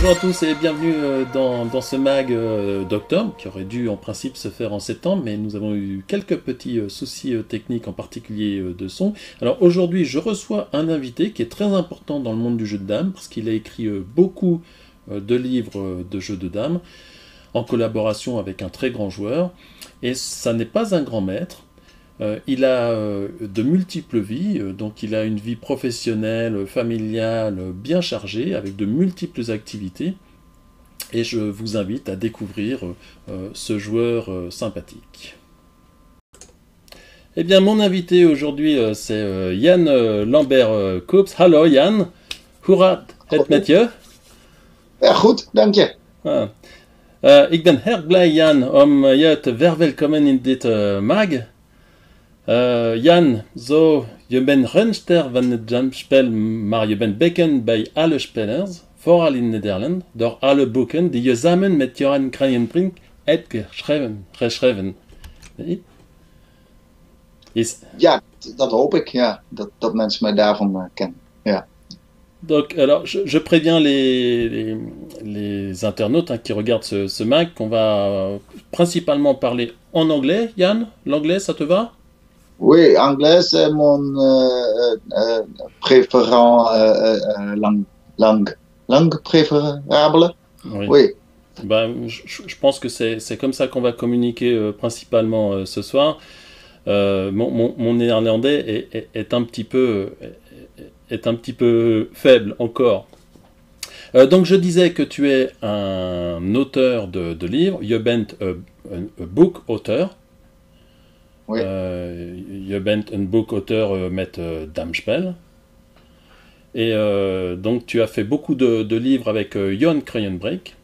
Bonjour à tous et bienvenue dans ce mag d'octobre qui aurait dû en principe se faire en septembre, mais nous avons eu quelques petits soucis techniques, en particulier de son. Alors aujourd'hui je reçois un invité qui est très important dans le monde du jeu de dames parce qu'il a écrit beaucoup de livres de jeux de dames en collaboration avec un très grand joueur, et ça n'est pas un grand maître. Il a de multiples vies, donc il a une vie professionnelle, familiale, bien chargée, avec de multiples activités, et je vous invite à découvrir ce joueur sympathique. Eh bien, mon invité aujourd'hui, c'est Jan Lambert-Koops. Hallo Jan, hoe gaat het met je? Ja, goed, dank je. Ik ben erg blij, Jan, om je te verwelkomen in dit mag. Jan, je bent renster van het jamspel, maar je bent bekend bij alle spelers, vooral in Nederland, door alle boeken die je samen met Johan Kraaienbrink hebt geschreven. Ja, dat hoop ik, ja, dat mensen mij daarvan kennen. Ja. Donc, alors, je préviens les internautes qui regardent ce mag qu'on va principalement parler en anglais. Jan, l'anglais, ça te va? Oui, anglais c'est mon préférant langue préférable. Oui. Oui. Ben, je pense que c'est comme ça qu'on va communiquer principalement ce soir. Mon néerlandais est un petit peu faible encore. Donc je disais que tu es un auteur de livres. Je bent un book auteur. Oui. Je bent un book auteur met Damspel. Et donc tu as fait beaucoup de livres avec Johan Kraaienbrink.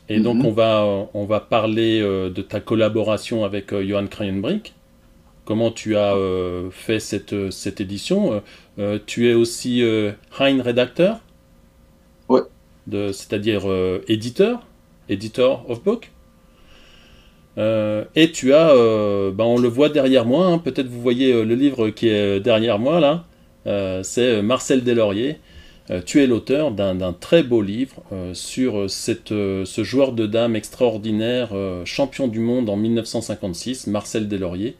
Et donc on va parler de ta collaboration avec Johan Kraaienbrink. Comment tu as fait cette édition. Tu es aussi Hein rédacteur. Oui. C'est-à-dire éditeur of book. Et tu as, on le voit derrière moi, hein, peut-être vous voyez le livre qui est derrière moi là, c'est Marcel Deslauriers. Tu es l'auteur d'un très beau livre sur ce joueur de dames extraordinaire, champion du monde en 1956, Marcel Deslauriers.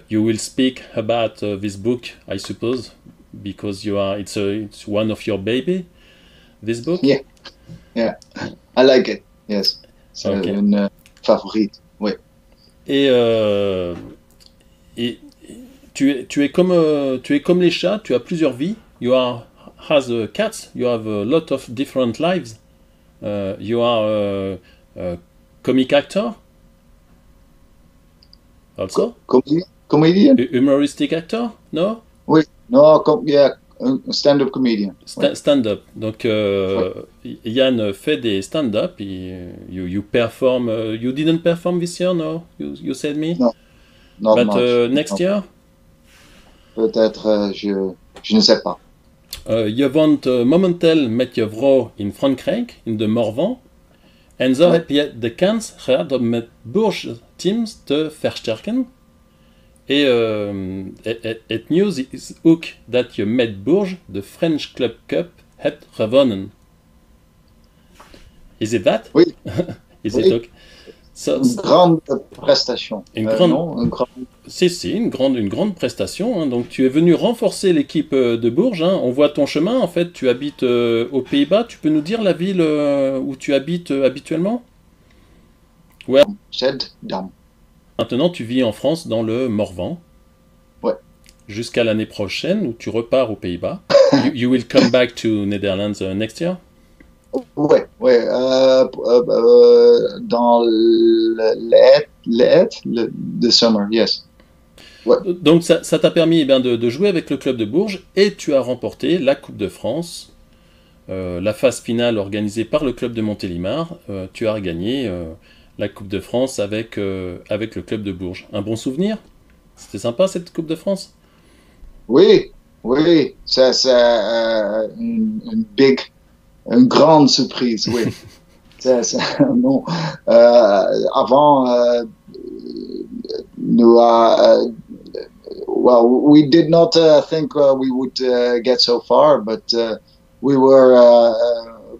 You will speak about this book, I suppose, because it's one of your baby, this book. Yeah, I like it. Yes, c'est une favorite. Oui. Et tu es comme les chats, tu as plusieurs vies. You are as cats, you have a lot of different lives. You are a comic actor. Also? Comedian? Humoristic actor? No? Oui, no, stand-up comedian. Stand-up. Donc, Jan fait des stand-up. You perform. You didn't perform this year, no? You said me? No, not But much. Next year? Peut-être, je ne sais pas. Je woont momenteel met je vrouw in Frankrijk, in de Morvan. En zo heb je de kans gehad om met Bourges-teams te versterken. Het nieuws is ook dat je met Bourges de French Club Cup hebt gewonnen. Is it that? Oui. Is Oui. it okay? Une grande prestation. Une grande prestation. Hein. Donc tu es venu renforcer l'équipe de Bourges. Hein. On voit ton chemin. En fait, tu habites aux Pays-Bas. Tu peux nous dire la ville où tu habites habituellement? Ouais. Zeddam. Maintenant, tu vis en France dans le Morvan. Ouais. Jusqu'à l'année prochaine où tu repars aux Pays-Bas. you will come back to Netherlands next year? Ouais. Dans le summer, yes. Ouais. Donc ça t'a permis de jouer avec le club de Bourges et tu as remporté la Coupe de France, la phase finale organisée par le club de Montélimar. Tu as gagné la Coupe de France avec le club de Bourges. Un bon souvenir? C'était sympa cette Coupe de France? Oui, c'est une grande surprise, oui. Non. Avant, nous, well, we did not think we would get so far, but we were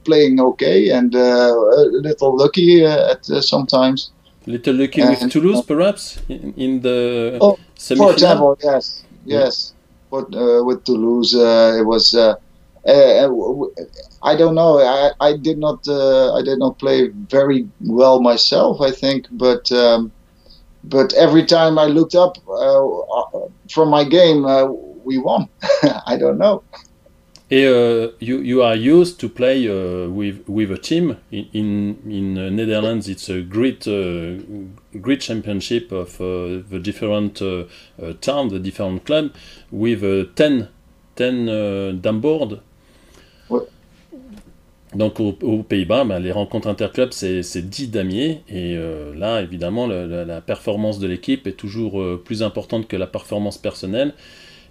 playing okay and a little lucky at sometimes. Little lucky with Toulouse, perhaps, in the semi-final? For example, yes. But with Toulouse, it was. I don't know. I did not play very well myself, I think. But every time I looked up from my game, we won. I don't know. Et you are used to play with a team in Netherlands. It's a great championship of the different towns, the different clubs, with 10 d'onboard. Ouais. Donc aux Pays-Bas, les rencontres interclubs, c'est 10 damiers. Et là, évidemment, la performance de l'équipe est toujours plus importante que la performance personnelle.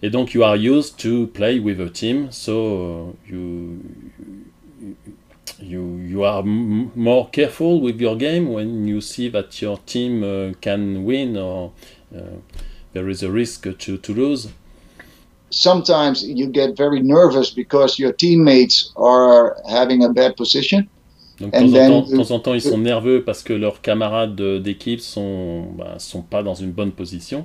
Et donc, you are used to play with a team, so you are more careful with your game when you see that your team can win or there is a risk to lose. Sometimes you get very nervous because your teammates are having a bad position. Donc, de temps en temps, ils sont nerveux parce que leurs camarades d'équipe sont pas dans une bonne position.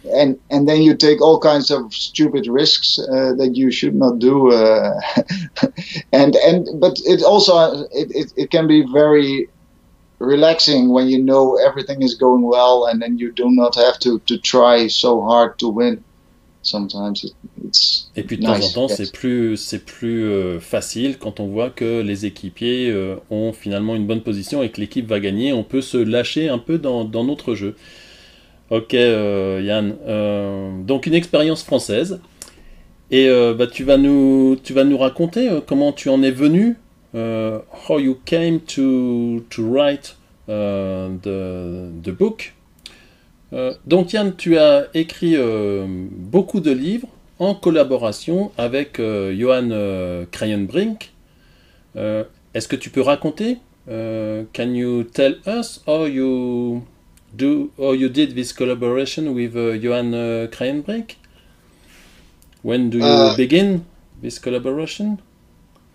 And then you take all kinds of stupid risks that you should not do, but it also it can be very relaxing when you know everything is going well, and then you do not have to try so hard to win. Sometimes it's et puis de temps en temps, c'est plus facile quand on voit que les équipiers ont finalement une bonne position et que l'équipe va gagner. On peut se lâcher un peu dans notre jeu. Ok, Yann. Donc une expérience française. Et tu vas nous raconter comment tu en es venu, how you came to write the book. Donc Yann, tu as écrit beaucoup de livres en collaboration avec Johan Krayenbrink. Est-ce que tu peux raconter? Can you tell us how you did this collaboration with Johan Krayenbrink? When do you begin this collaboration?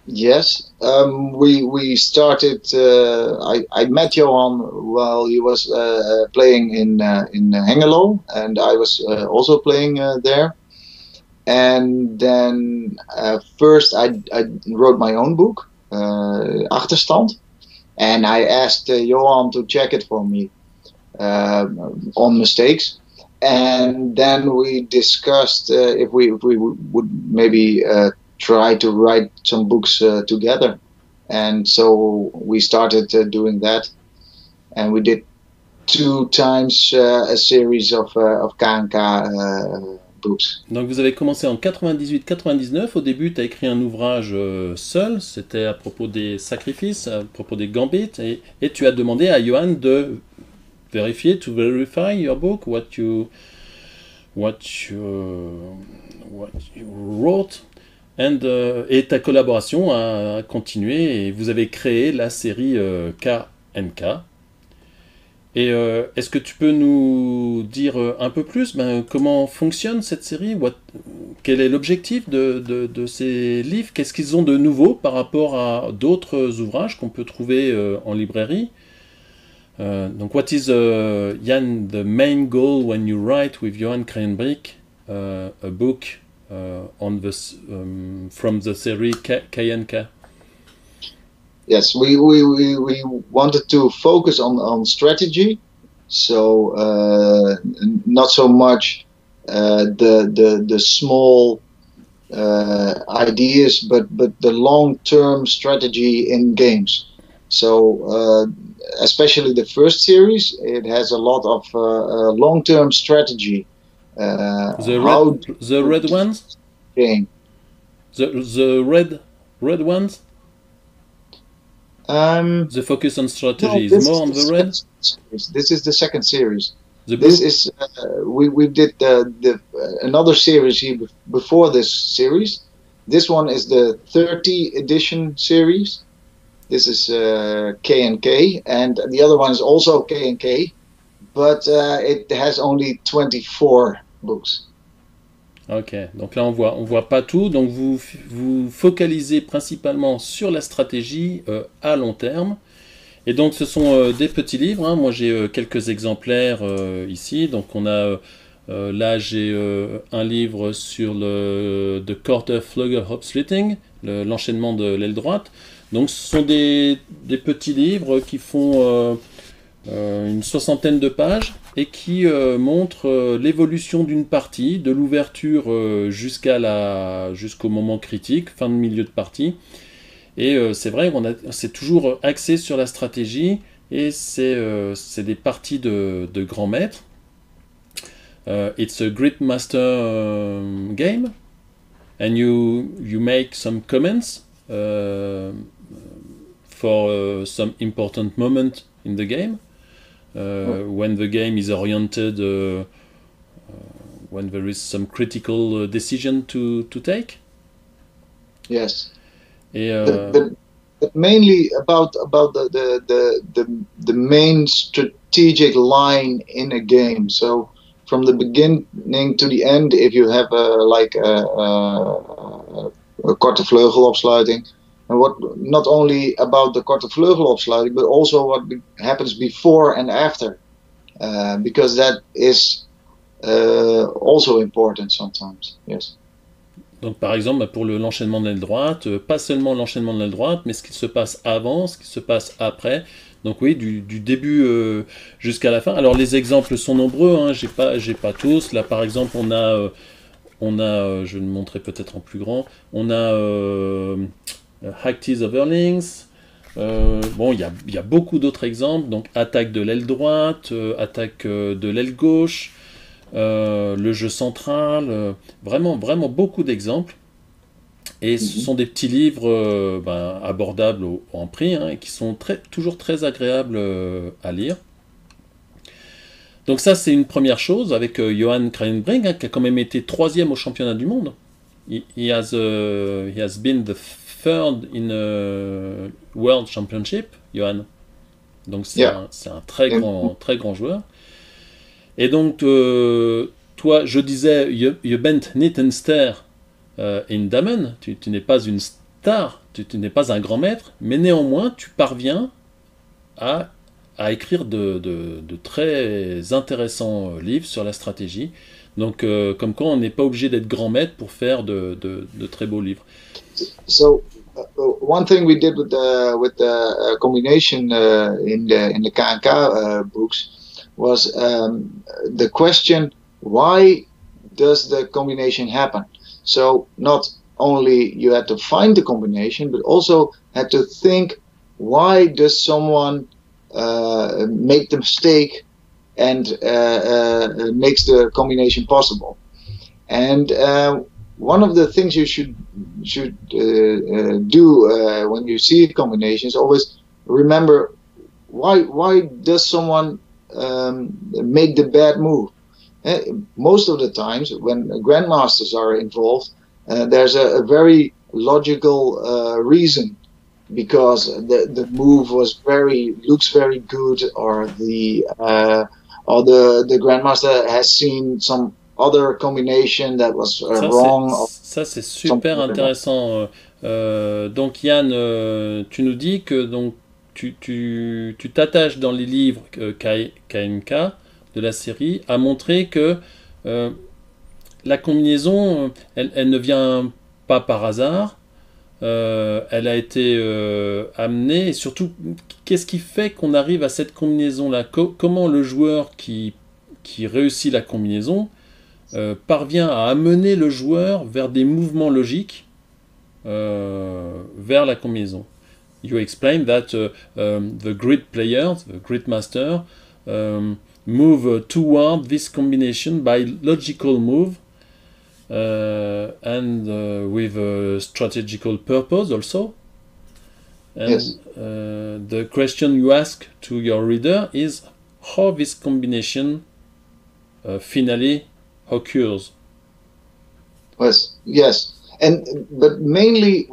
Yes, we started. I met Johan while he was playing in Hengelo, and I was also playing there. And then first I wrote my own book, Achterstand, and I asked Johan to check it for me. On mistakes, and then we discussed if we would maybe try to write some books together, and so we started doing that, and we did 2 times a series of KNK books. Donc vous avez commencé en 98-99. Au début, tu as écrit un ouvrage seul, c'était à propos des sacrifices, à propos des gambits, et tu as demandé à Johan de to verify your book, what you wrote, et ta collaboration a continué et vous avez créé la série KNK. Et est-ce que tu peux nous dire un peu plus comment fonctionne cette série, quel est l'objectif de ces livres, qu'est-ce qu'ils ont de nouveau par rapport à d'autres ouvrages qu'on peut trouver en librairie? Donc, what is, Jan, the main goal when you write with Johan Krayenbrink a book on this from the series KNK? Yes, we wanted to focus on strategy, so not so much the small ideas, but the long-term strategy in games. So especially the first series, it has a lot of long-term strategy. The red ones? Game. The red ones? The focus on strategy is more on the red? This is the second series. This is we did another series here before this series. This one is the 30 edition series. This is K&K, and the other one is also K&K, but it has only 24 books. Ok, donc là on voit pas tout, donc vous focalisez principalement sur la stratégie à long terme. Et donc ce sont des petits livres, hein. Moi j'ai quelques exemplaires ici, donc on a là j'ai un livre sur le The Quarter Flugger Hopslitting, l'enchaînement de l'aile droite. Donc ce sont des petits livres qui font une soixantaine de pages et qui montrent l'évolution d'une partie, de l'ouverture jusqu'au moment critique, fin de milieu de partie. Et c'est vrai, c'est toujours axé sur la stratégie et c'est des parties de grands maîtres. It's a great master game, and you make some comments for some important moment in the game. When the game is oriented, when there is some critical decision to take. Yes. Et, but mainly about the main strategic line in a game. So from the beginning to the end, if you have a korte vleugelopsluiting, and what not only about the korte vleugelopsluiting, but also what happens before and after, because that is also important sometimes. Yes. Donc par exemple pour l'enchaînement de l'aile droite, pas seulement l'enchaînement de l'aile droite, mais ce qui se passe avant, ce qui se passe après. Donc oui, du début jusqu'à la fin. Alors les exemples sont nombreux, hein, j'ai pas tous. Là par exemple on a, je vais le montrer peut-être en plus grand, on a Hack-Tees Overlings. Bon, il y a beaucoup d'autres exemples. Donc attaque de l'aile droite, attaque de l'aile gauche. Le jeu central, vraiment beaucoup d'exemples. Et ce sont des petits livres abordables en prix, hein, et qui sont toujours très agréables à lire. Donc ça c'est une première chose avec Johan Kreinbrink, hein, qui a quand même été 3e au championnat du monde. He has been the third in a World Championship, Johan. Donc c'est un très grand joueur. Et donc, toi, je disais, je bent niet een ster in Damen, tu n'es pas une star, tu n'es pas un grand maître, mais néanmoins, tu parviens à écrire de très intéressants livres sur la stratégie. Donc, comme quoi, on n'est pas obligé d'être grand maître pour faire de très beaux livres. So, one thing we did with the combination in the K&K books was the question, why does the combination happen? So not only you had to find the combination, but also had to think, why does someone make the mistake and makes the combination possible? And one of the things you should do when you see a combination is always remember, why does someone make the bad move? Most of the times when grandmasters are involved, there's a very logical reason, because the move looks very good, or the grandmaster has seen some other combination that was wrong. Ça c'est super intéressant. Donc Yann, tu nous dis que donc tu t'attaches dans les livres K&K de la série à montrer que la combinaison, elle ne vient pas par hasard, elle a été amenée, et surtout, qu'est-ce qui fait qu'on arrive à cette combinaison-là? Comment le joueur qui réussit la combinaison parvient à amener le joueur vers des mouvements logiques vers la combinaison? You explain that the great players, the great master, move toward this combination by logical move and with a strategical purpose also. And yes. The question you ask to your reader is how this combination finally occurs. Yes, but mainly,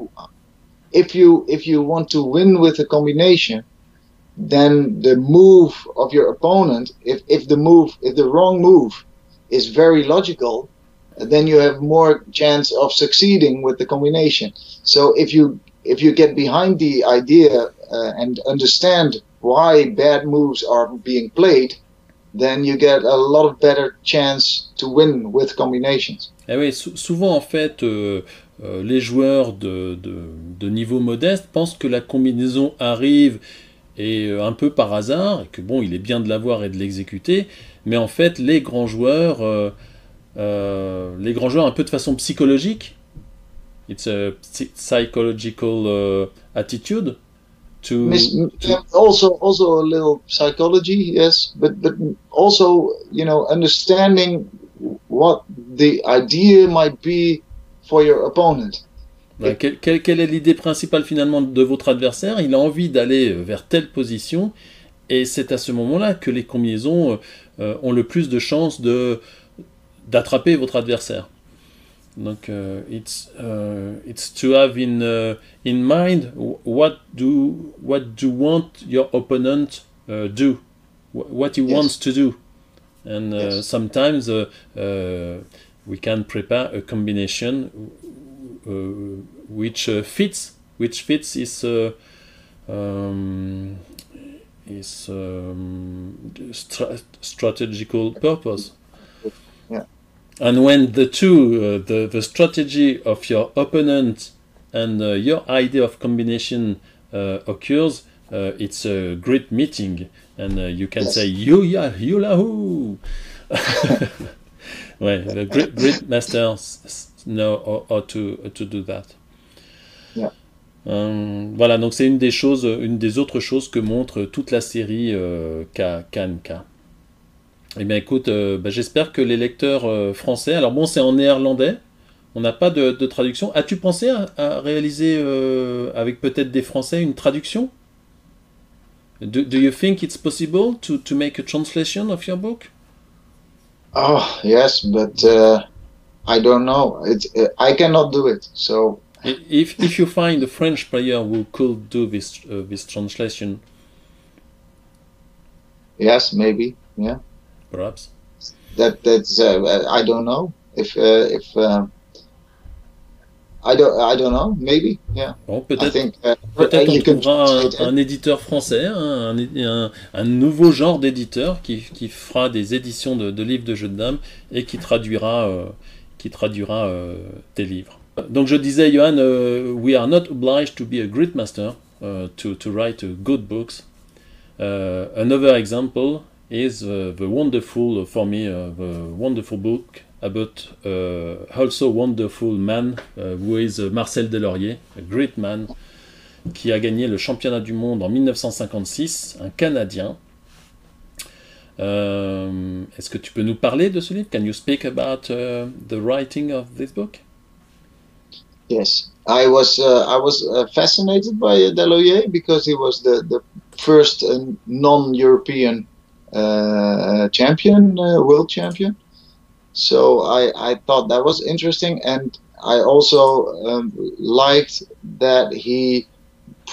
if you want to win with a combination, then the move of your opponent, if the wrong move is very logical, then you have more chance of succeeding with the combination. So if you get behind the idea and understand why bad moves are being played, then you get a lot of better chance to win with combinations. Eh oui, souvent en fait, les joueurs de niveau modeste pensent que la combinaison arrive et un peu par hasard, et que bon, il est bien de l'avoir et de l'exécuter, mais en fait, les grands joueurs un peu de façon psychologique, it's a psychological attitude to also a little psychology, yes, but also, you know, understanding what the idea might be for your opponent. Quelle est l'idée principale finalement de votre adversaire? Il a envie d'aller vers telle position, et c'est à ce moment-là que les combinaisons ont le plus de chances d'attraper votre adversaire. Donc, it's to have in mind what do want your opponent do, what he wants to do, and sometimes we can prepare a combination which fits his strategical purpose. And when the two, the strategy of your opponent and your idea of combination occurs, it's a great meeting, and you can say you-la-hoo. Ouais, the great masters know how to do that. Yeah. Voilà, donc c'est une des autres choses que montre toute la série KNK. Eh bien écoute, j'espère que les lecteurs français, alors bon, c'est en néerlandais, on n'a pas de traduction. As-tu pensé à réaliser avec peut-être des Français une traduction? Do you think it's possible to make a translation of your book? Oh yes, but I don't know. I cannot do it. So if you find a French player who could do this translation, yes, maybe, yeah. Perhaps. That's I don't know if I don't know, maybe, yeah. Bon, peut-être on trouvera un éditeur français, un nouveau genre d'éditeur qui fera des éditions de livres de jeux de dames et qui traduira tes livres. Donc je disais, Johan, we are not obliged to be a great master to write good books. Another example is the wonderful, for me, the wonderful book about also wonderful man who is Marcel Delaurier, a great man, qui a gagné le championnat du monde en 1956, un Canadien. Est-ce que tu peux nous parler de ce livre? Can you speak about the writing of this book? Yes, I was fascinated by Delaurier because he was the first non-European champion, world champion. So I thought that was interesting, and I also liked that he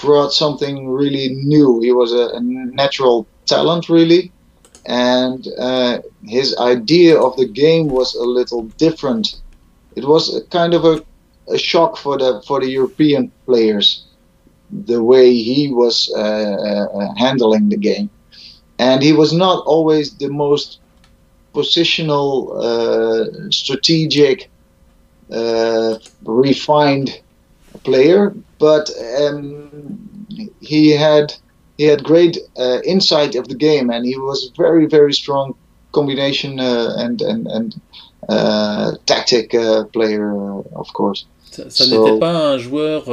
brought something really new. He was a natural talent, really, and his idea of the game was a little different. It was a kind of a shock for the European players, the way he was handling the game. And he was not always the most positional, strategic, refined player, but he had great insight of the game, and he was very, very strong combination and tactic player, of course. Ça n'était pas un joueur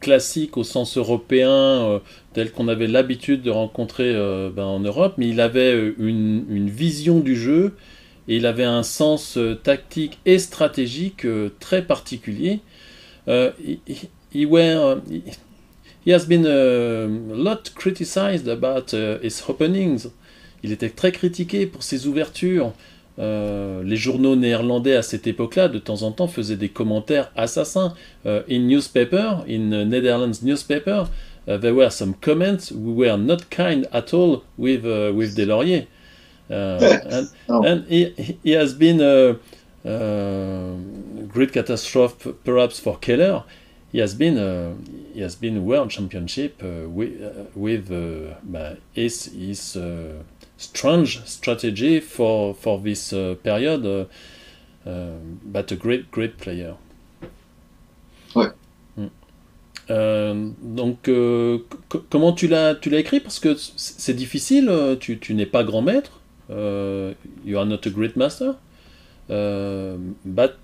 classique au sens européen, tel qu'on avait l'habitude de rencontrer en Europe, mais il avait une vision du jeu, et il avait un sens tactique et stratégique très particulier. He has been a lot criticized about his openings. Il était très critiqué pour ses ouvertures. Les journaux néerlandais à cette époque-là, de temps en temps, faisaient des commentaires assassins. In Netherlands newspaper, there were some comments who were not kind at all with Delaurier. And he has been great catastrophe perhaps for Keller. He has been world championship with his strange strategy for this period, but a great player. Ouais. Donc, comment tu l'as écrit? Parce que c'est difficile, tu n'es pas grand maître, you are not a great master, but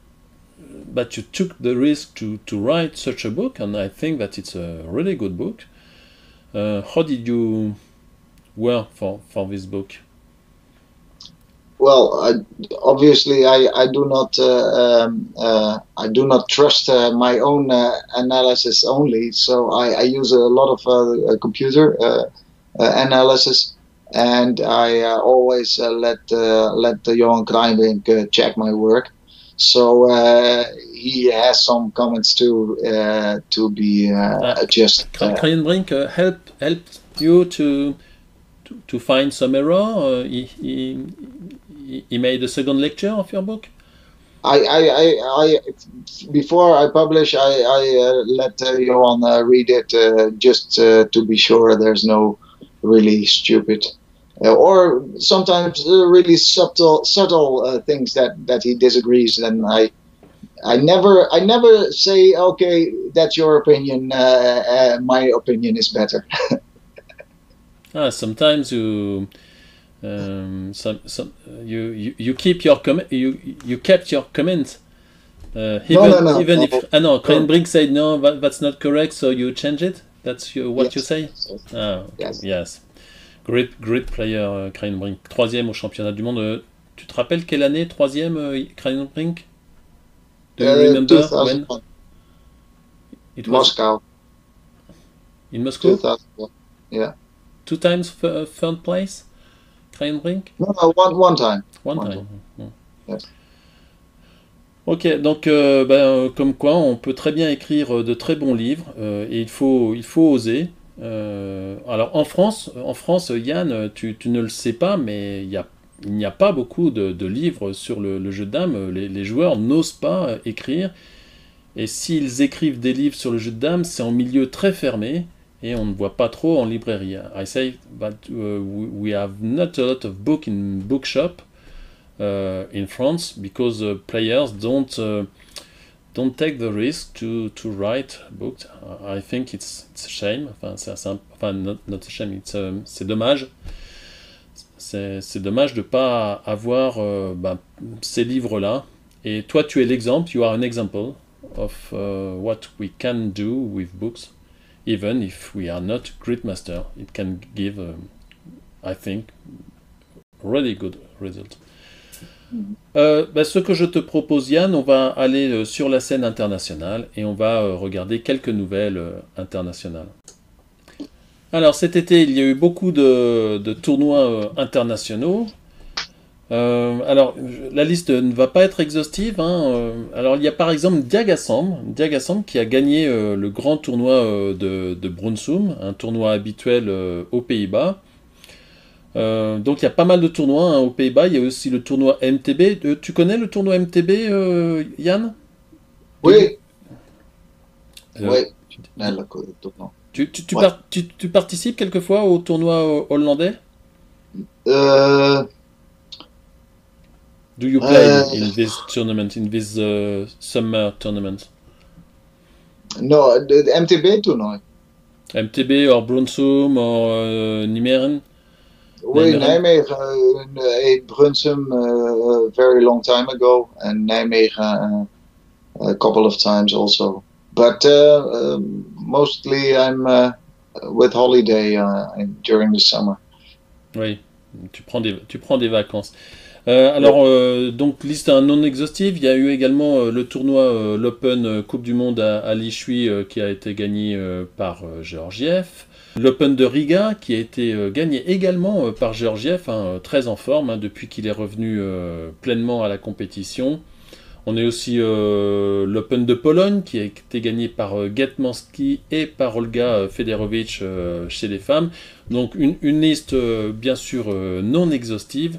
you took the risk to write such a book, and I think that it's a really good book. How did you work for this book? Well, obviously, I do not trust my own analysis only. So I use a lot of computer analysis, and I always let Johan Kreinbrink check my work. So he has some comments to be adjusted. Kreinbrink helped you to find some error. He made a second lecture of your book. I before I publish, I let Johan read it just to be sure there's no really stupid or sometimes really subtle things that he disagrees. And I never say, okay, that's your opinion. My opinion is better. Sometimes you you keep your you kept your comment. Even if Kreinbrink said no, that's not correct, so you change it. That's what you say. Yes. Great player, Kreinbrink. 3e au championnat du monde. Tu te rappelles quelle année 3e Kreinbrink? Do you remember when? It was Moscow. In Moscow? 2001. Yeah. 2 times third place, Kreinbrink? No, one time. One time. Yes. Ok, donc comme quoi on peut très bien écrire de très bons livres et il faut oser. Alors en France, Yann, tu ne le sais pas, mais il n'y a pas beaucoup de livres sur le jeu de dames. Les joueurs n'osent pas écrire, et s'ils écrivent des livres sur le jeu de dames, c'est en milieu très fermé et on ne voit pas trop en librairie. I say that we have not a lot of book in bookshop in France because players don't take the risk to write books. I think it's a shame. Not a shame. C'est dommage. C'est dommage de pas avoir ces livres-là. Et toi, tu es l'exemple. You are an example of what we can do with books, even if we are not great master. It can give, I think, really good result. Ce que je te propose, Yann, on va aller sur la scène internationale et on va regarder quelques nouvelles internationales. Alors cet été, il y a eu beaucoup de tournois internationaux. Alors la liste ne va pas être exhaustive. Alors il y a par exemple Diagassamb qui a gagné le grand tournoi de Brunssum, un tournoi habituel aux Pays-Bas. Donc il y a pas mal de tournois aux Pays-Bas. Il y a aussi le tournoi MTB. Tu connais le tournoi MTB, Yann? Oui. Tu participes quelquefois au tournoi hollandais? Do you play in this tournament, in this summer tournament? No, the MTB toernooi. MTB or Brunssum or Nijmegen? Oui, Nijmegen, Brunssum a very long time ago, and Nijmegen a couple of times also. But mostly I'm with holiday during the summer. Oui, tu prends des vacances. Alors, donc, liste non exhaustive, il y a eu également le tournoi, l'Open Coupe du Monde à Lishui, qui a été gagné par Georgiev. L'Open de Riga, qui a été gagné également par Georgiev, très en forme, depuis qu'il est revenu pleinement à la compétition. On a aussi l'Open de Pologne, qui a été gagné par Getmanski et par Olga Federovich chez les femmes. Donc, une liste, bien sûr, non exhaustive.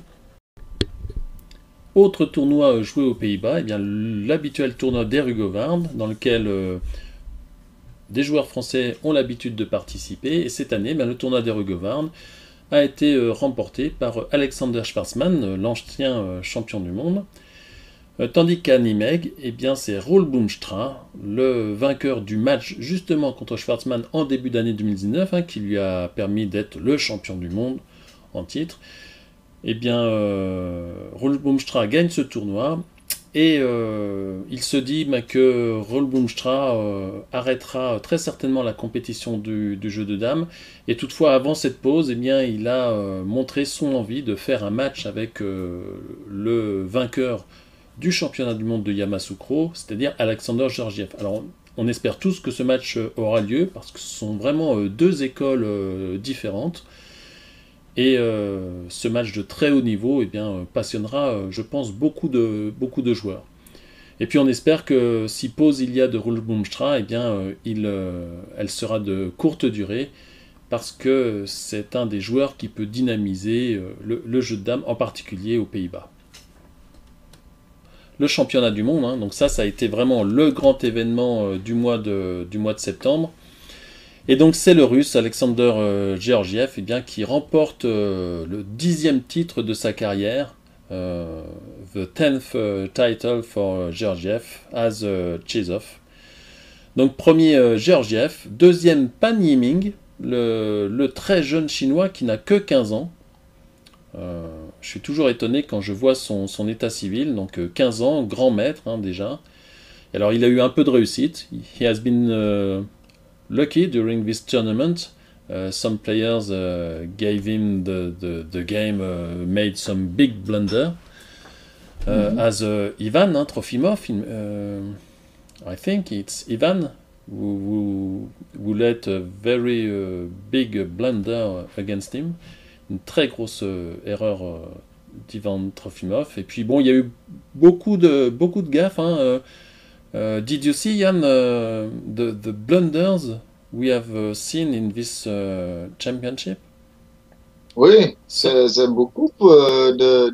Autre tournoi joué aux Pays-Bas, eh bien l'habituel tournoi d'Herugowaard, dans lequel des joueurs français ont l'habitude de participer. Et cette année, le tournoi d'Herugowaard a été remporté par Alexander Schwarzman, l'ancien champion du monde. Tandis qu'à Nimègue, eh bien c'est Roel Boomstra, le vainqueur du match justement contre Schwarzman en début d'année 2019, qui lui a permis d'être le champion du monde en titre. Eh bien, Roel Boomstra gagne ce tournoi et il se dit que Roel Boomstra arrêtera très certainement la compétition du jeu de dames. Et toutefois, avant cette pause, eh bien, il a montré son envie de faire un match avec le vainqueur du championnat du monde de Yamoussoukro, c'est-à-dire Alexander Georgiev. Alors, on espère tous que ce match aura lieu, parce que ce sont vraiment deux écoles différentes. Et ce match de très haut niveau passionnera, je pense, beaucoup de joueurs. Et puis on espère que si pause il y a de Roel Boomstra, elle sera de courte durée, parce que c'est un des joueurs qui peut dynamiser le jeu de dames, en particulier aux Pays-Bas. Le championnat du monde, donc ça a été vraiment le grand événement du mois de septembre. Et donc c'est le Russe Alexander Georgiev qui remporte le 10e titre de sa carrière, the 10th title for Georgiev as Chezov. Donc premier Georgiev, deuxième Pan Yiming, le très jeune chinois qui n'a que 15 ans. Je suis toujours étonné quand je vois son état civil, donc 15 ans, grand maître déjà. Alors il a eu un peu de réussite, he has been lucky during this tournament. Some players gave him the game, made some big blunder. As Ivan Trofimov, I think it's Ivan who let a very big blunder against him. Une très grosse erreur d'Ivan Trofimov. Et puis bon, il y a eu beaucoup de gaffes. Did you see, Yann, the blunders we have seen in this championship? Oui, c'est beaucoup de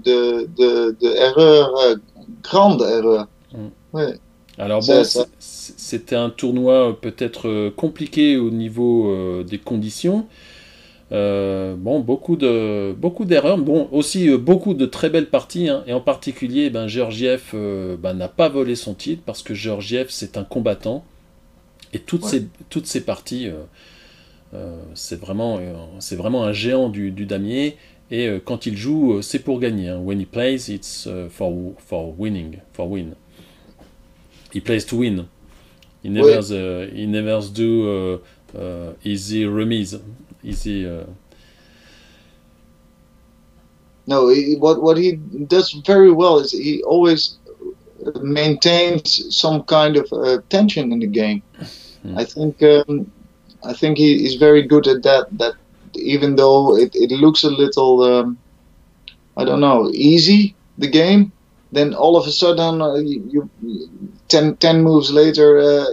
erreurs, grandes erreurs. Oui. Alors bon, c'était un tournoi peut-être compliqué au niveau des conditions. Beaucoup d'erreurs, aussi beaucoup de très belles parties, et en particulier Georgiev n'a pas volé son titre, parce que Georgiev c'est un combattant, et toutes ces parties c'est vraiment un géant du damier, et quand il joue c'est pour gagner, when he plays it's for win. He plays to win. He never do easy remise. Easy. No, what he does very well is he always maintains some kind of tension in the game. I think he is very good at that. That even though it looks a little, I don't know, easy, the game, then all of a sudden you 10 moves later,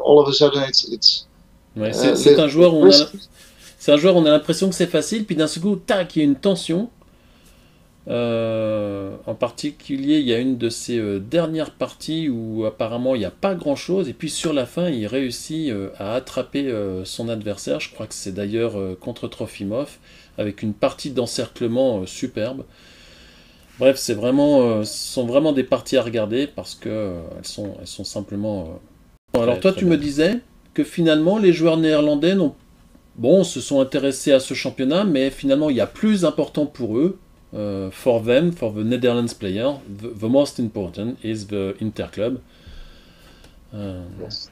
all of a sudden it's Ouais, c'est un joueur où on a l'impression que c'est facile, puis d'un seul coup, tac, il y a une tension. En particulier, il y a une de ces dernières parties où apparemment il n'y a pas grand-chose, et puis sur la fin, il réussit à attraper son adversaire. Je crois que c'est d'ailleurs contre Trofimov, avec une partie d'encerclement superbe. Bref, ce sont vraiment des parties à regarder, parce que elles sont simplement... Alors toi, tu me disais que finalement les joueurs néerlandais se sont intéressés à ce championnat, mais finalement il y a plus important pour eux, for the Netherlands player, the most important is the interclub. Yes.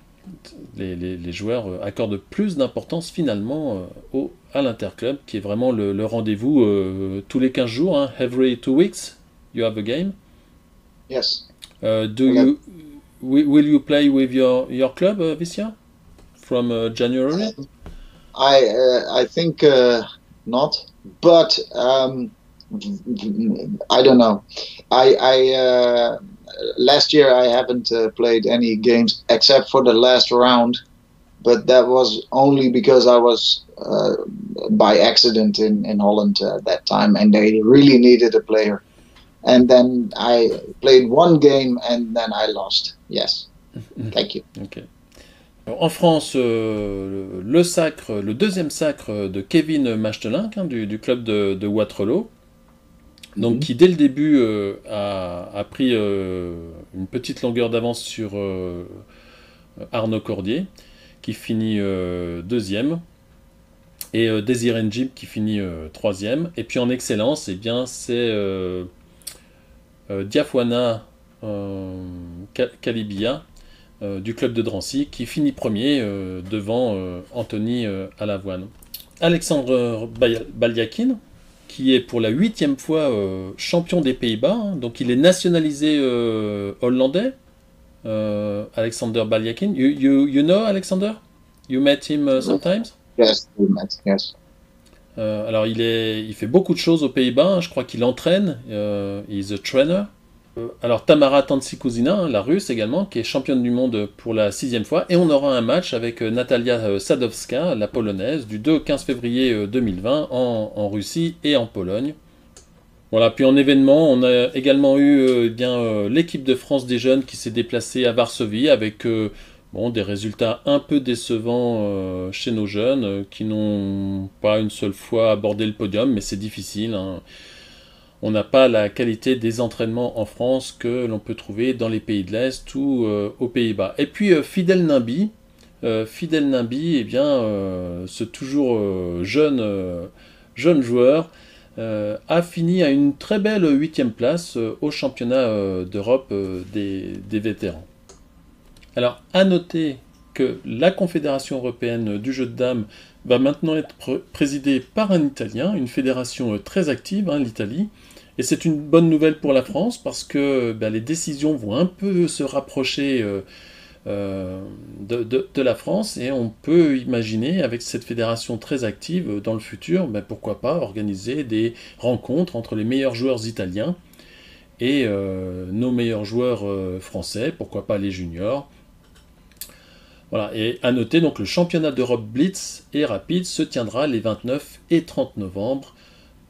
Les joueurs accordent plus d'importance finalement à l'interclub, qui est vraiment le rendez-vous tous les 15 jours, every 2 weeks you have a game. Yes. Will you play with your club this year? From January? I think not, but I don't know. I last year I haven't played any games except for the last round, but that was only because I was by accident in Holland at that time, and they really needed a player. and then I played one game and then I lost. Yes. Thank you. Okay. En France, le deuxième sacre de Kevin Machtelinck, du club de Waterloo, donc qui dès le début a pris une petite longueur d'avance sur Arnaud Cordier, qui finit deuxième, et Désiré Njib qui finit troisième. Et puis en excellence, eh bien, c'est Diafwana Kalibia du club de Drancy qui finit premier devant Anthony Alavoine. Alexander Balyakin, qui est pour la 8e fois champion des Pays-Bas, donc il est nationalisé hollandais. Alexander Balyakin, you know Alexander? You met him sometimes? Yes, we met, yes. Alors il fait beaucoup de choses aux Pays-Bas, je crois qu'il entraîne, he's a trainer. Alors Tamara Tansikuzina, la russe également, qui est championne du monde pour la 6e fois, et on aura un match avec Natalia Sadowska, la polonaise, du 2 au 15 février 2020 en Russie et en Pologne. Voilà, puis en événement, on a également eu l'équipe de France des jeunes qui s'est déplacée à Varsovie avec des résultats un peu décevants chez nos jeunes qui n'ont pas une seule fois abordé le podium, mais c'est difficile, hein. On n'a pas la qualité des entraînements en France que l'on peut trouver dans les pays de l'Est ou aux Pays-Bas. Et puis Fidel Nimby, eh bien, ce toujours jeune joueur, a fini à une très belle 8e place au championnat d'Europe des vétérans. Alors, à noter que la Confédération européenne du jeu de dames va maintenant être présidée par un Italien, une fédération très active, l'Italie. Et c'est une bonne nouvelle pour la France parce que les décisions vont un peu se rapprocher de la France, et on peut imaginer, avec cette fédération très active dans le futur, pourquoi pas organiser des rencontres entre les meilleurs joueurs italiens et nos meilleurs joueurs français, pourquoi pas les juniors. Voilà, et à noter, donc le championnat d'Europe Blitz et Rapide se tiendra les 29 et 30 novembre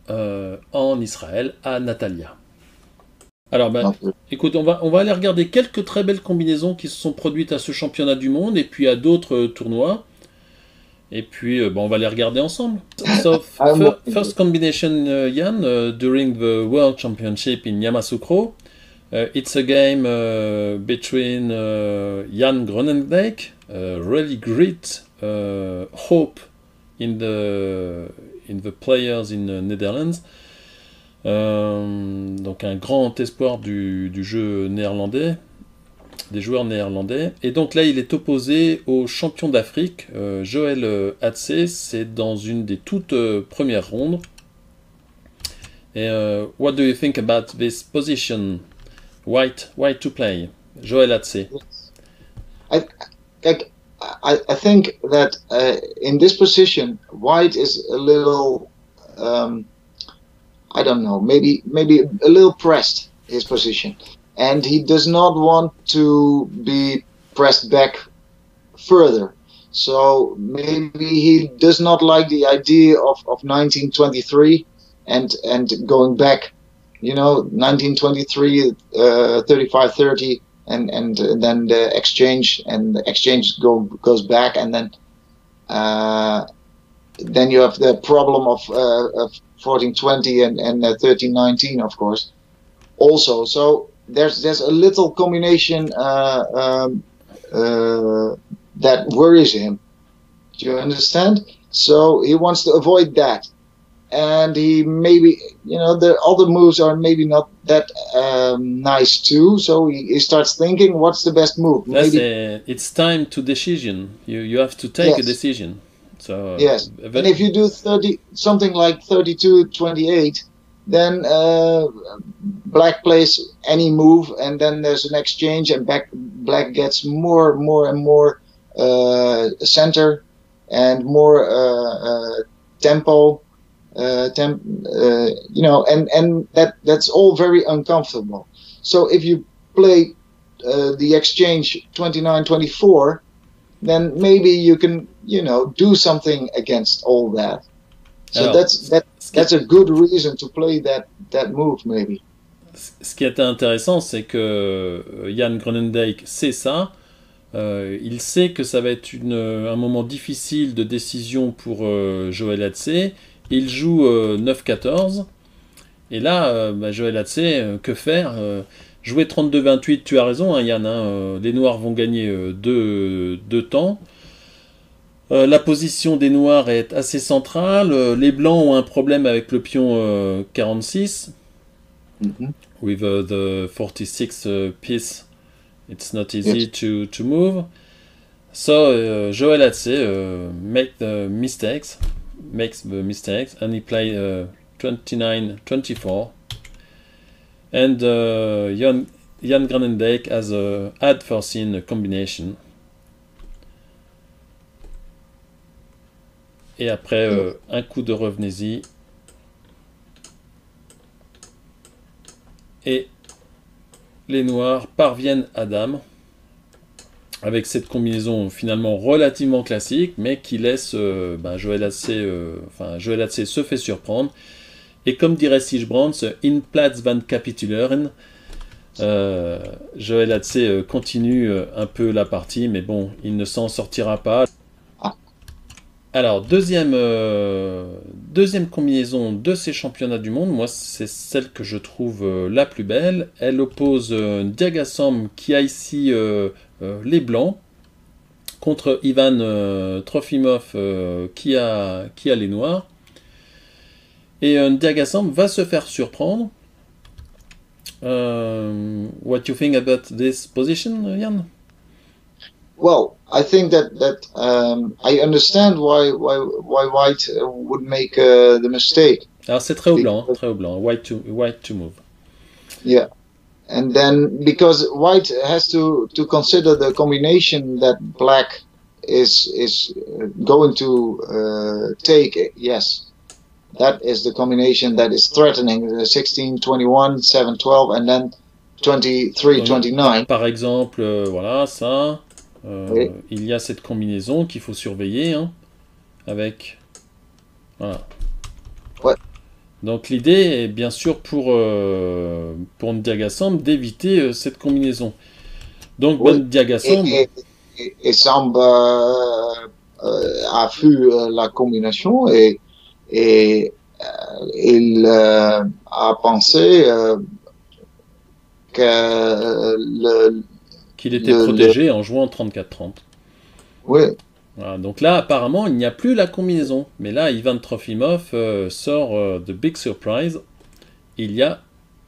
en Israël, à Natalia. Alors, écoute, on va aller regarder quelques très belles combinaisons qui se sont produites à ce championnat du monde et puis à d'autres tournois. Et puis, on va les regarder ensemble. So, first combination, Jan, during the World Championship in Yamoussoukro. It's a game between Jan Groenendijk, really great hope in the players in the Netherlands. Donc un grand espoir du jeu néerlandais, des joueurs néerlandais. Et donc là, il est opposé au champion d'Afrique, Joël Hatsé. C'est dans une des toutes premières rondes. Et what do you think about this position? White to play, Joël Hatsé. I think that in this position, White is a little, I don't know, maybe a little pressed, his position. And he does not want to be pressed back further. So maybe he does not like the idea of 1923 and going back, 1923, 35-30. And then the exchange goes back, and then you have the problem of 1420 and 1319, of course, also. So there's a little combination that worries him. Do you understand? So he wants to avoid that. And he maybe, the other moves are maybe not that nice too. So he starts thinking, what's the best move? Maybe it's time to decision. You have to take a decision. So yes. And if you do something like 32-28, then black plays any move, and then there's an exchange, and black gets more and more center and more tempo. And that's all very uncomfortable. So if you play the exchange 29-24, then maybe you can do something against all that. So that's a good reason to play that move, maybe. ce qui était intéressant, c'est que Jan Groenendijk sait ça. Il sait que ça va être un moment difficile de décision pour Joël Adsé. Il joue 9-14. Et là, Joël Adsé, que faire jouer 32-28, tu as raison, hein, Yann. Les Noirs vont gagner deux temps. La position des Noirs est assez centrale. Les Blancs ont un problème avec le pion 46. With the 46 piece, it's not easy to move. So Joël Adsé makes the mistakes, and he play 29-24. And Jan Groenendijk had foreseen a combination. Et après, un coup de revenez-y. Et les Noirs parviennent à Dame. Avec cette combinaison finalement relativement classique, mais qui laisse Joël Adsé se fait surprendre. Et comme dirait Sijbrands, in Platz van capituleren. Joël Adsé continue un peu la partie, mais bon, il ne s'en sortira pas. Alors, deuxième combinaison de ces championnats du monde, moi c'est celle que je trouve la plus belle. Elle oppose Ndiaga qui a ici les Blancs contre Ivan Trofimov qui a les Noirs. Et Ndiaga va se faire surprendre. What do you think about this position, Jan? Well, I think that I understand why White would make the mistake. Alors c'est très au blanc, très au blanc. White to move. Yeah, and then because White has to consider the combination that Black is going to take. Yes, that is the combination that is threatening 16-21, 7-12, and then 23-29. Par exemple, voilà ça. Oui. Il y a cette combinaison qu'il faut surveiller, hein, avec... Voilà. Ouais. Donc l'idée est bien sûr pour Ndiaga d'éviter cette combinaison. Donc oui. Ndiaga et Samb a vu la combinaison et il a pensé que qu'il était protégé en jouant 34-30. Oui. Voilà, donc là, apparemment, il n'y a plus la combinaison. Mais là, Ivan Trofimov sort de Big Surprise. Il y a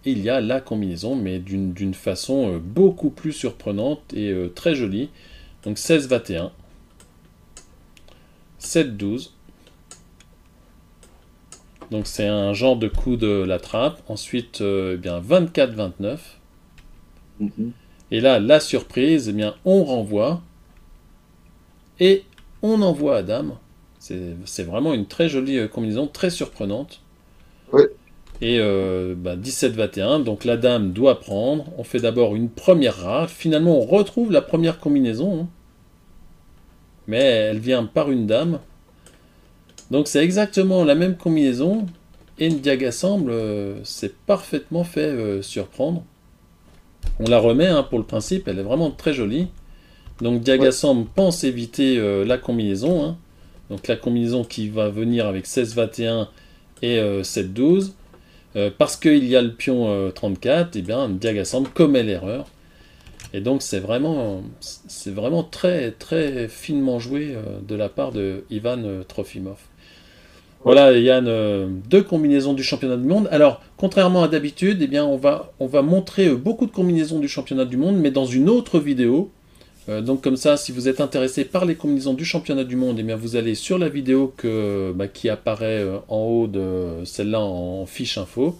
la combinaison, mais d'une façon beaucoup plus surprenante et très jolie. Donc 16-21. 7-12. Donc c'est un genre de coup de la trappe. Ensuite, 24-29. Et là, la surprise, on renvoie. Et on envoie à Dame. C'est vraiment une très jolie combinaison, très surprenante. Oui. Et 17-21, donc la Dame doit prendre. On fait d'abord une première rafle. Finalement, on retrouve la première combinaison. Hein. Mais elle vient par une Dame. Donc c'est exactement la même combinaison. Et Ndiaga s'est parfaitement fait surprendre. On la remet pour le principe, elle est vraiment très jolie. Donc Ndiaga pense éviter la combinaison. Hein. Donc la combinaison qui va venir avec 16-21 et 7-12. Parce qu'il y a le pion 34, et bien Ndiaga commet l'erreur. Et donc c'est vraiment très, très finement joué de la part de Ivan Trofimov. Voilà, Yann, deux combinaisons du championnat du monde. Alors, contrairement à d'habitude, eh bien, on va montrer beaucoup de combinaisons du championnat du monde, mais dans une autre vidéo. Donc comme ça, si vous êtes intéressé par les combinaisons du championnat du monde, eh bien, vous allez sur la vidéo qui apparaît en haut de celle-là en fiche info.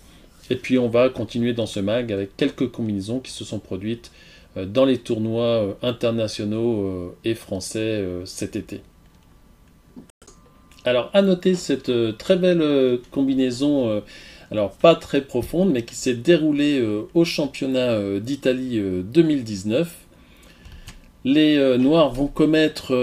Et puis on va continuer dans ce mag avec quelques combinaisons qui se sont produites dans les tournois internationaux et français cet été. Alors, à noter cette très belle combinaison, alors pas très profonde, mais qui s'est déroulée au championnat d'Italie 2019. Les Noirs vont commettre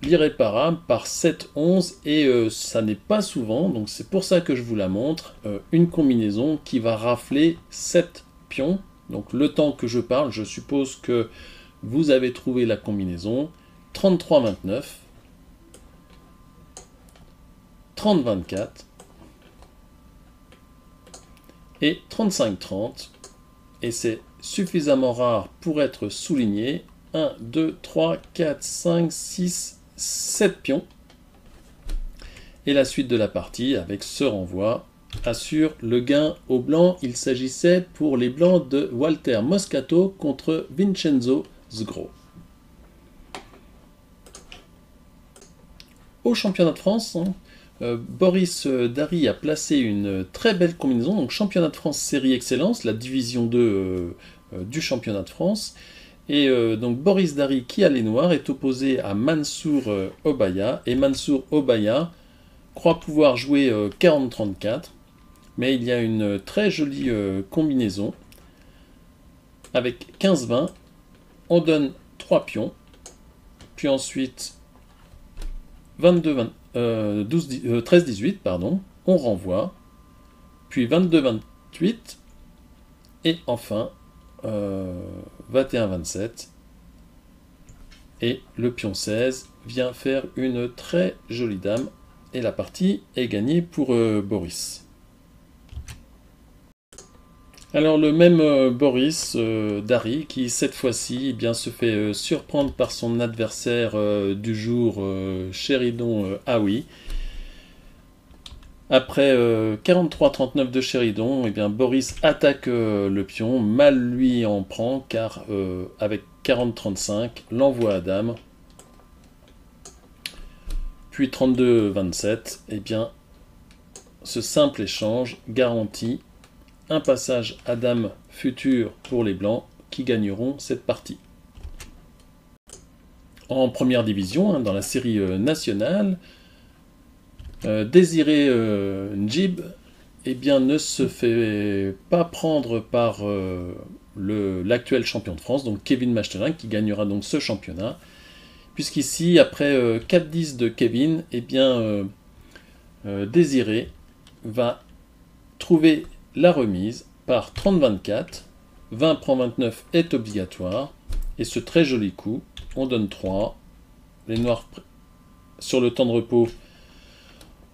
l'irréparable par 7-11 et ça n'est pas souvent, donc c'est pour ça que je vous la montre, une combinaison qui va rafler 7 pions. Donc le temps que je parle, je suppose que vous avez trouvé la combinaison 33-29, 30-24 et 35-30, et c'est suffisamment rare pour être souligné. 1, 2, 3, 4, 5, 6, 7 pions. Et la suite de la partie avec ce renvoi assure le gain aux blancs. Il s'agissait pour les blancs de Walter Moscato contre Vincenzo Sgro. Au championnat de France, Boris Darry a placé une très belle combinaison. Donc championnat de France série excellence, la division 2 du championnat de France. Et donc Boris Darry, qui a les noirs, est opposé à Mansour Obaya. Et Mansour Obaya croit pouvoir jouer 40-34. Mais il y a une très jolie combinaison. Avec 15-20, on donne 3 pions. Puis ensuite 13-18, pardon, on renvoie. Puis 22-28. Et enfin 21-27, et le pion 16 vient faire une très jolie dame, et la partie est gagnée pour Boris. Alors le même Boris Darry qui cette fois-ci se fait surprendre par son adversaire du jour, Sheridan Hawi. Après 43-39 de Sheridan, Boris attaque le pion, mal lui en prend, car avec 40-35, l'envoie à dame. Puis 32-27, ce simple échange garantit un passage à dame futur pour les blancs qui gagneront cette partie. En première division, dans la série nationale, Désiré Njib ne se fait pas prendre par l'actuel champion de France, donc Kevin Machelin, qui gagnera donc ce championnat, puisqu'ici, après 4-10 de Kevin, Désiré va trouver la remise par 30-24, 20 prend 29 est obligatoire, et ce très joli coup, on donne 3, les noirs sur le temps de repos.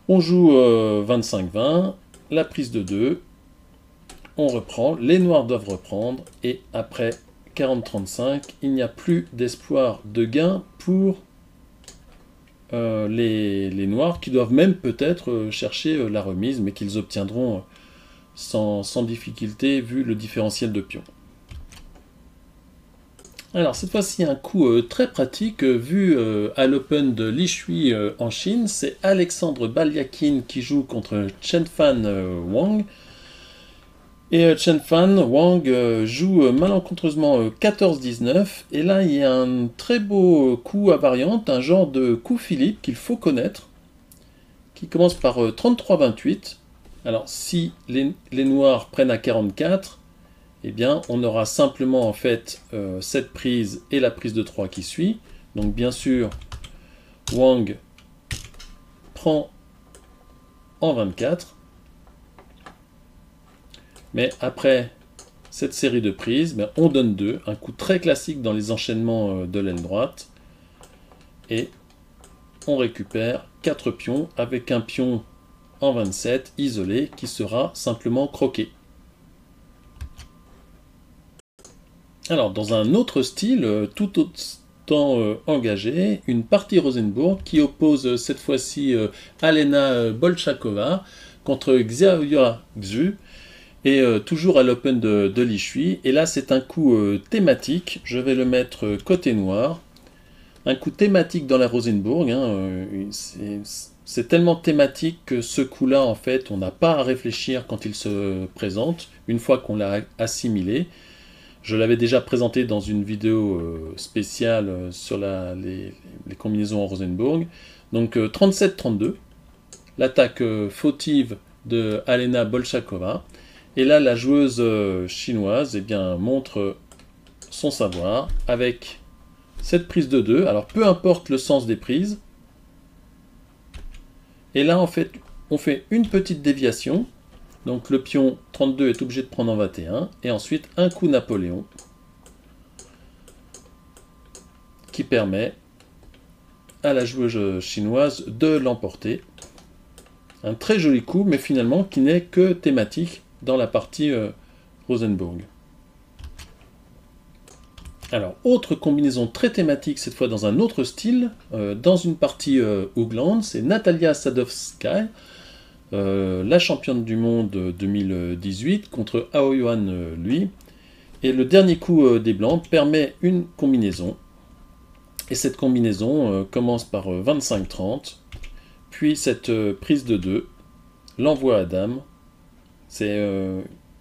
On joue 25-20, la prise de 2, on reprend, les noirs doivent reprendre, et après 40-35, il n'y a plus d'espoir de gain pour les noirs, qui doivent même peut-être chercher la remise, mais qu'ils obtiendront sans difficulté vu le différentiel de pions. Alors cette fois-ci un coup très pratique vu à l'Open de Lishui en Chine, c'est Alexandre Balyakin qui joue contre Chen-Fan Wang. Et Chen-Fan Wang joue malencontreusement 14-19, et là il y a un très beau coup à variante, un genre de coup Philippe qu'il faut connaître, qui commence par 33-28. Alors si les noirs prennent à 44, on aura simplement en fait cette prise et la prise de 3 qui suit. Donc bien sûr, Wang prend en 24. Mais après cette série de prises, on donne 2, un coup très classique dans les enchaînements de l'aile droite. Et on récupère 4 pions avec un pion en 27 isolé qui sera simplement croqué. Alors, dans un autre style, tout autant engagé, une partie Rosenborg qui oppose cette fois-ci Alena Bolchakova contre Xiaoya Xu, et toujours à l'Open de Lishui. Et là, c'est un coup thématique, je vais le mettre côté noir. Un coup thématique dans la Rosenborg, c'est tellement thématique que ce coup-là, en fait, on n'a pas à réfléchir quand il se présente, une fois qu'on l'a assimilé. Je l'avais déjà présenté dans une vidéo spéciale sur les combinaisons en Rosenborg. Donc 37-32, l'attaque fautive de Alena Bolchakova. Et là, la joueuse chinoise montre son savoir avec cette prise de 2. Alors peu importe le sens des prises. Et là en fait, on fait une petite déviation. Donc le pion 32 est obligé de prendre en 21. Et ensuite un coup Napoléon. Qui permet à la joueuse chinoise de l'emporter. Un très joli coup, mais finalement qui n'est que thématique dans la partie Rosenborg. Alors, autre combinaison très thématique, cette fois dans un autre style, dans une partie Hoogland, c'est Natalia Sadowska, la championne du monde 2018, contre Ao Yuan, lui. Et le dernier coup des Blancs permet une combinaison. Et cette combinaison commence par 25-30, puis cette prise de 2, l'envoi à dame. C'est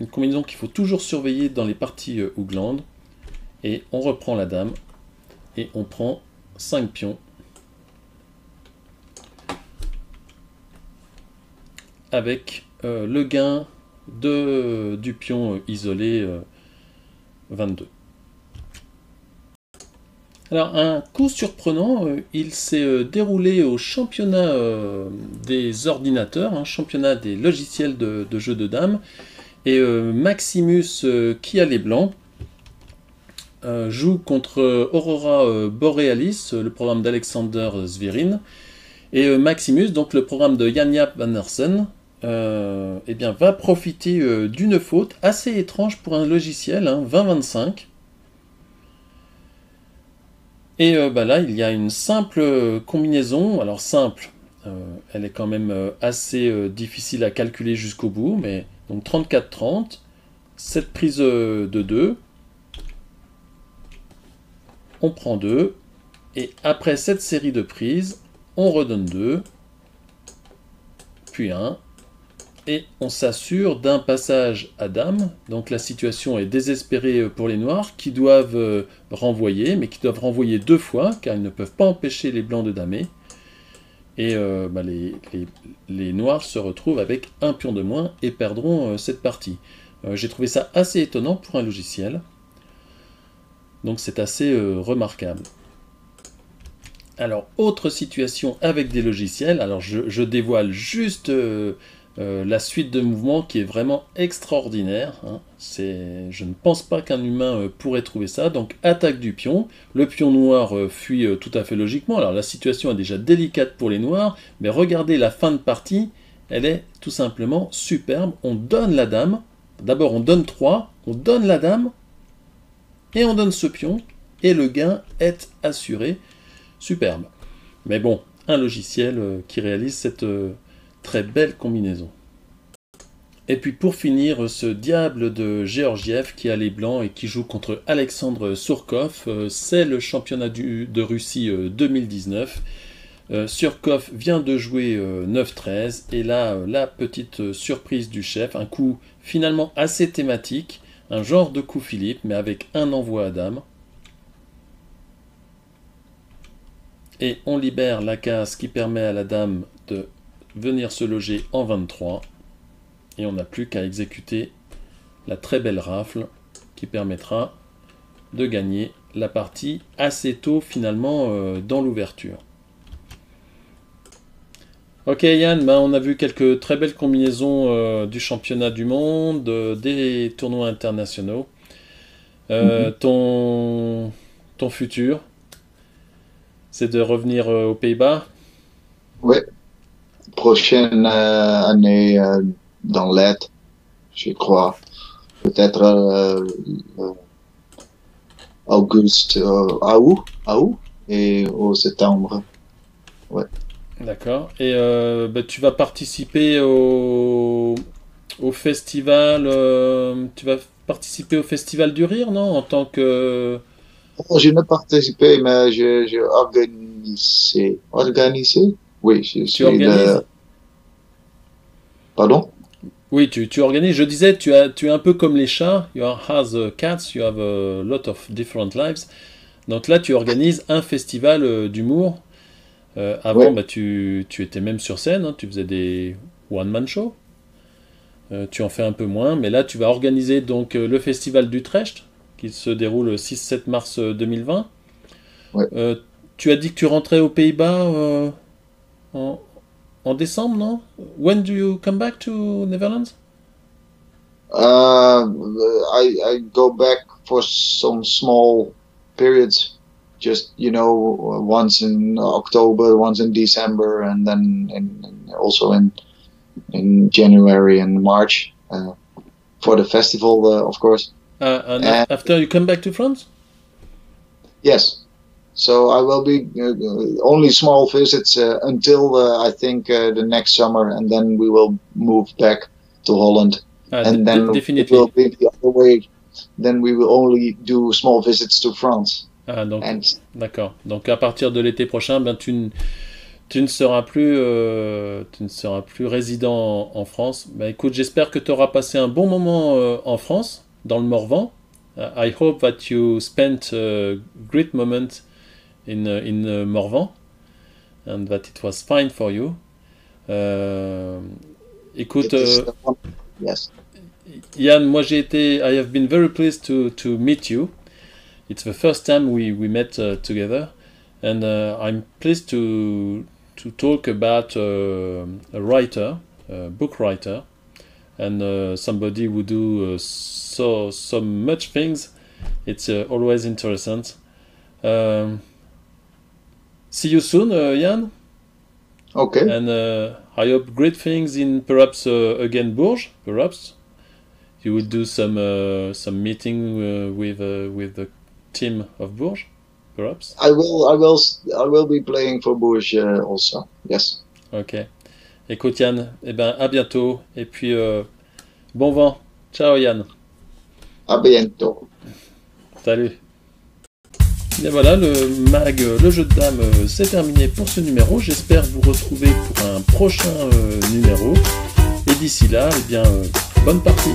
une combinaison qu'il faut toujours surveiller dans les parties Hoogland. Et on reprend la dame, et on prend 5 pions. Avec le gain du pion isolé 22. Alors, un coup surprenant, il s'est déroulé au championnat des ordinateurs, hein, championnat des logiciels de jeux de dames, et Maximus, qui a les blancs, joue contre Aurora Borealis, le programme d'Alexander Zverin, et Maximus, donc le programme de Jan-Jaap van Hersen, eh bien, va profiter d'une faute assez étrange pour un logiciel, hein, 20-25. Et là, il y a une simple combinaison, alors simple, elle est quand même assez difficile à calculer jusqu'au bout, mais donc 34-30, cette prise de 2, on prend 2, et après cette série de prises, on redonne 2, puis 1, et on s'assure d'un passage à dame. Donc la situation est désespérée pour les noirs, qui doivent renvoyer, mais qui doivent renvoyer 2 fois, car ils ne peuvent pas empêcher les blancs de damer. Et les noirs se retrouvent avec un pion de moins et perdront cette partie. J'ai trouvé ça assez étonnant pour un logiciel. Donc c'est assez remarquable. Alors, autre situation avec des logiciels. Alors je dévoile juste la suite de mouvements qui est vraiment extraordinaire. Hein. Je ne pense pas qu'un humain pourrait trouver ça. Donc attaque du pion. Le pion noir fuit tout à fait logiquement. Alors la situation est déjà délicate pour les noirs. Mais regardez la fin de partie. Elle est tout simplement superbe. On donne la dame. D'abord on donne 3. On donne la dame. Et on donne ce pion, et le gain est assuré. Superbe. Mais bon, un logiciel qui réalise cette très belle combinaison. Et puis pour finir, ce diable de Georgiev qui a les blancs et qui joue contre Alexandre Surkov, c'est le championnat de Russie 2019. Surkov vient de jouer 9-13, et là, la petite surprise du chef, un coup finalement assez thématique, un genre de coup Philippe, mais avec un envoi à dame. Et on libère la case qui permet à la dame de venir se loger en 23. Et on n'a plus qu'à exécuter la très belle rafle qui permettra de gagner la partie assez tôt finalement dans l'ouverture. Ok Yann, on a vu quelques très belles combinaisons du championnat du monde, des tournois internationaux. Ton futur, c'est de revenir aux Pays-Bas? Oui, prochaine année dans l'aide, je crois. Peut-être Auguste, août et au septembre. Ouais. D'accord. Et tu vas participer au festival. Tu vas participer au festival du rire, non? En tant que. Oh, je n'ai participé, mais j'ai organisé. Organisé? Oui, je Tu suis le. organises? Pardon? Oui, tu organises. Je disais, tu es un peu comme les chats. You are as cats. You have a lot of different lives. Donc là, tu organises un festival d'humour. Avant, Oui, tu étais même sur scène, hein, tu faisais des one-man shows. Tu en fais un peu moins, mais là, tu vas organiser donc le festival d'Utrecht, qui se déroule le 6-7 mars 2020. Ouais. Tu as dit que tu rentrais aux Pays-Bas en décembre, non? When do you come back to Netherlands? I go back for some small periods, just once in October, once in December, and then also in January and March for the festival, of course. And after you come back to France? Yes. So I will be only small visits until I think the next summer, and then we will move back to Holland. And then it will be the other way. Then we will only do small visits to France. Ah, donc, d'accord. Donc à partir de l'été prochain, ben, tu ne seras plus résident en France. Ben, écoute, j'espère que tu auras passé un bon moment en France, dans le Morvan. I hope that you spent a great moment in Morvan and that it was fine for you. Écoute, yes. Yann, moi I have been very pleased to meet you. It's the first time we met together, and I'm pleased to talk about a writer, a book writer, and somebody who do so much things. It's always interesting. See you soon, Jan. Okay. And I hope great things in perhaps again Bourges. Perhaps you will do some meeting with the team of Bourges. Perhaps. I will be playing for Bourges also. Yes. Ok. Écoute Yann, eh ben à bientôt et puis bon vent. Ciao Yann. À bientôt. Salut. Et voilà, le jeu de dames, c'est terminé pour ce numéro. J'espère vous retrouver pour un prochain numéro. Et d'ici là, eh bien, bonne partie.